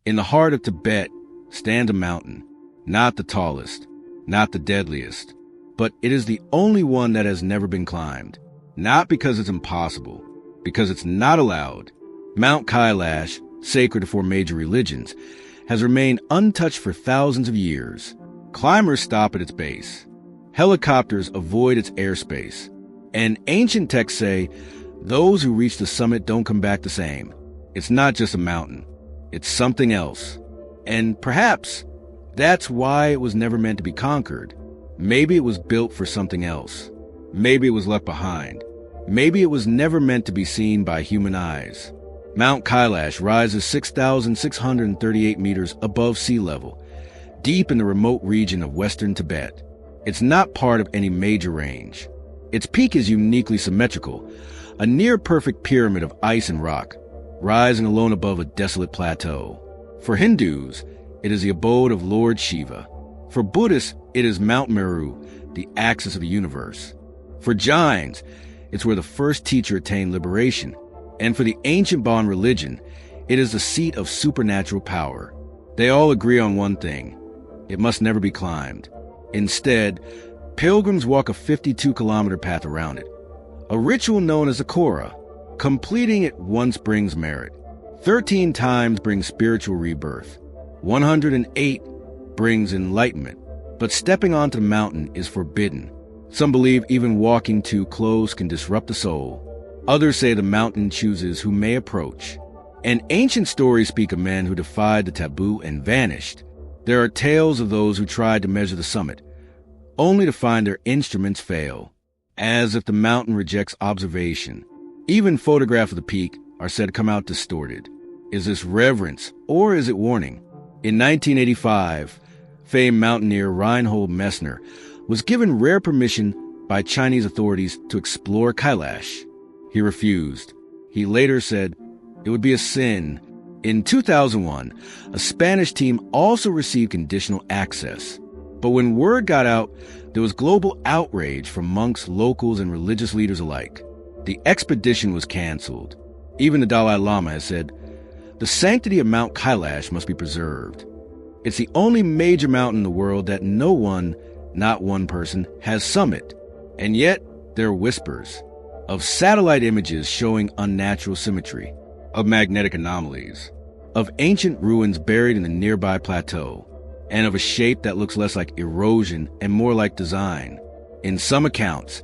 In the heart of Tibet stands a mountain, not the tallest, not the deadliest, but it is the only one that has never been climbed. Not because it's impossible, because it's not allowed. Mount Kailash, sacred to 4 major religions, has remained untouched for thousands of years. Climbers stop at its base. Helicopters avoid its airspace. And ancient texts say, those who reach the summit don't come back the same. It's not just a mountain. It's something else. And perhaps that's why it was never meant to be conquered. Maybe it was built for something else. Maybe it was left behind. Maybe it was never meant to be seen by human eyes. Mount Kailash rises 6,638 meters above sea level, deep in the remote region of western Tibet. It's not part of any major range. Its peak is uniquely symmetrical, a near-perfect pyramid of ice and rock, rising alone above a desolate plateau. For Hindus, it is the abode of Lord Shiva. For Buddhists, it is Mount Meru, the axis of the universe. For Jains, it's where the first teacher attained liberation. And for the ancient Bon religion, it is the seat of supernatural power. They all agree on one thing: it must never be climbed. Instead, pilgrims walk a 52-kilometer path around it, a ritual known as the Kora. Completing it once brings merit. 13 times brings spiritual rebirth. 108 brings enlightenment. But stepping onto the mountain is forbidden. Some believe even walking too close can disrupt the soul. Others say the mountain chooses who may approach. And ancient stories speak of men who defied the taboo and vanished. There are tales of those who tried to measure the summit, only to find their instruments fail, as if the mountain rejects observation. Even photographs of the peak are said to come out distorted. Is this reverence or is it warning? In 1985, famed mountaineer Reinhold Messner was given rare permission by Chinese authorities to explore Kailash. He refused. He later said it would be a sin. In 2001, a Spanish team also received conditional access. But when word got out, there was global outrage from monks, locals, and religious leaders alike. The expedition was canceled. Even the Dalai Lama has said, the sanctity of Mount Kailash must be preserved. It's the only major mountain in the world that no one, not one person, has summited. And yet, there are whispers of satellite images showing unnatural symmetry, of magnetic anomalies, of ancient ruins buried in the nearby plateau, and of a shape that looks less like erosion and more like design. In some accounts,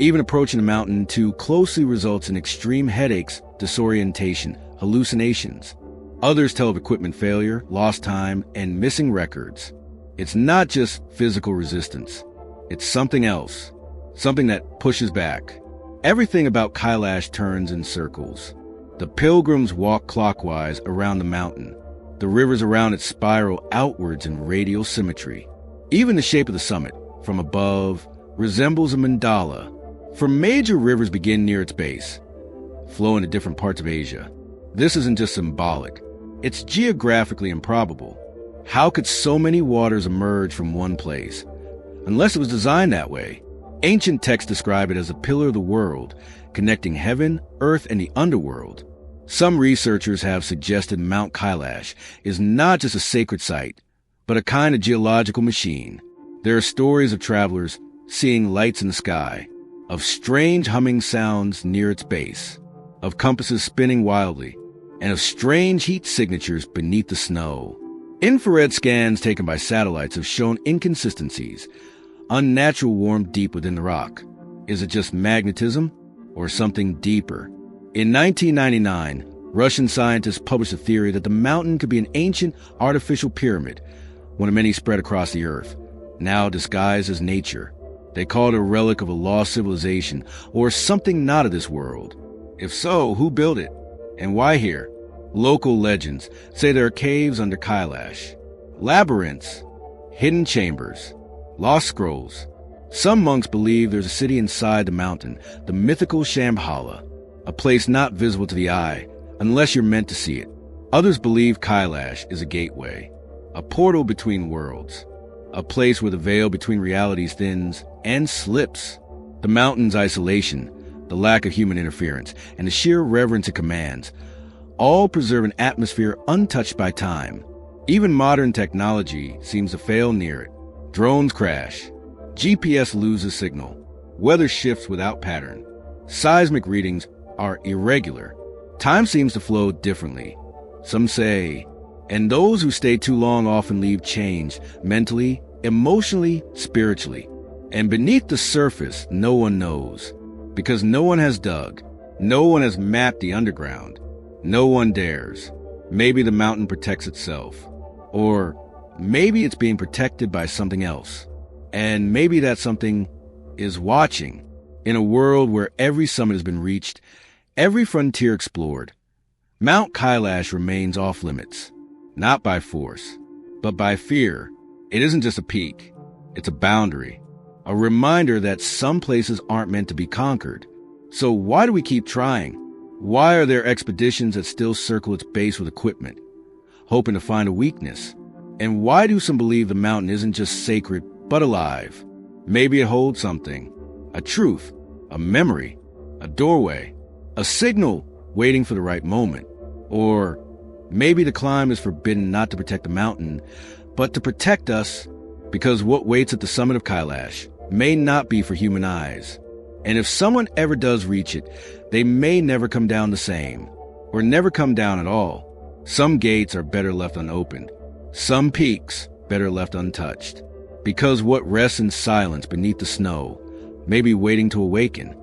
even approaching the mountain too closely results in extreme headaches, disorientation, hallucinations. Others tell of equipment failure, lost time, and missing records. It's not just physical resistance. It's something else, something that pushes back. Everything about Kailash turns in circles. The pilgrims walk clockwise around the mountain. The rivers around it spiral outwards in radial symmetry. Even the shape of the summit, from above, resembles a mandala. For major rivers begin near its base, flow into different parts of Asia. This isn't just symbolic. It's geographically improbable. How could so many waters emerge from one place? Unless it was designed that way. Ancient texts describe it as a pillar of the world, connecting heaven, earth, and the underworld. Some researchers have suggested Mount Kailash is not just a sacred site, but a kind of geological machine. There are stories of travelers seeing lights in the sky, of strange humming sounds near its base, of compasses spinning wildly, and of strange heat signatures beneath the snow. Infrared scans taken by satellites have shown inconsistencies, unnatural warmth deep within the rock. Is it just magnetism or something deeper? In 1999, Russian scientists published a theory that the mountain could be an ancient artificial pyramid, one of many spread across the earth, now disguised as nature. They called it a relic of a lost civilization or something not of this world. If so, who built it? And why here? Local legends say there are caves under Kailash, labyrinths, hidden chambers, lost scrolls. Some monks believe there's a city inside the mountain, the mythical Shambhala, a place not visible to the eye unless you're meant to see it. Others believe Kailash is a gateway, a portal between worlds, a place where the veil between realities thins and slips. The mountain's isolation, the lack of human interference, and the sheer reverence it commands all preserve an atmosphere untouched by time. Even modern technology seems to fail near it. Drones crash. GPS loses signal. Weather shifts without pattern. Seismic readings are irregular. Time seems to flow differently. Some say, and those who stay too long often leave changed mentally, emotionally, spiritually. And beneath the surface, no one knows. Because no one has dug. No one has mapped the underground. No one dares. Maybe the mountain protects itself. Or maybe it's being protected by something else. And maybe that something is watching. In a world where every summit has been reached, every frontier explored, Mount Kailash remains off limits. Not by force, but by fear. It isn't just a peak. It's a boundary. A reminder that some places aren't meant to be conquered. So why do we keep trying? Why are there expeditions that still circle its base with equipment, hoping to find a weakness? And why do some believe the mountain isn't just sacred, but alive? Maybe it holds something, a truth, a memory, a doorway, a signal waiting for the right moment. Or maybe the climb is forbidden not to protect the mountain, but to protect us, because what waits at the summit of Kailash may not be for human eyes. And if someone ever does reach it, they may never come down the same, or never come down at all. Some gates are better left unopened. Some peaks better left untouched. Because what rests in silence beneath the snow may be waiting to awaken.